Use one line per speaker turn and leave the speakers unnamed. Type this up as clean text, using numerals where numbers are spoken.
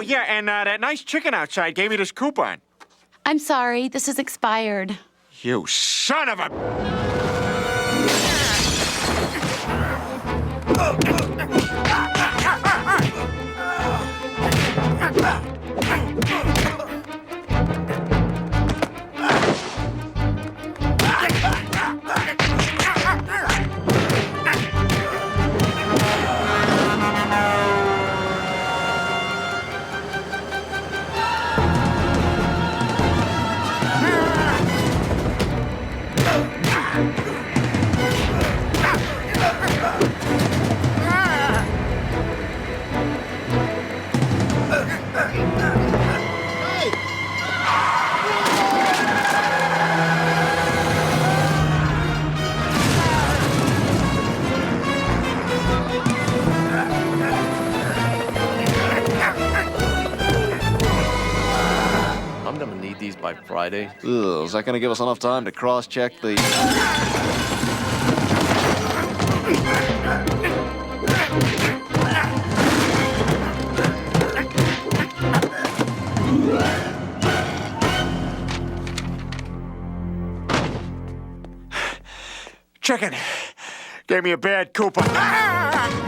Yeah, and that nice chicken outside gave me this coupon.
I'm sorry, this is expired.
You son of a...
I'm gonna need these by Friday.
Ugh, is that going to give us enough time to cross-check the...
Chicken gave me a bad coupon.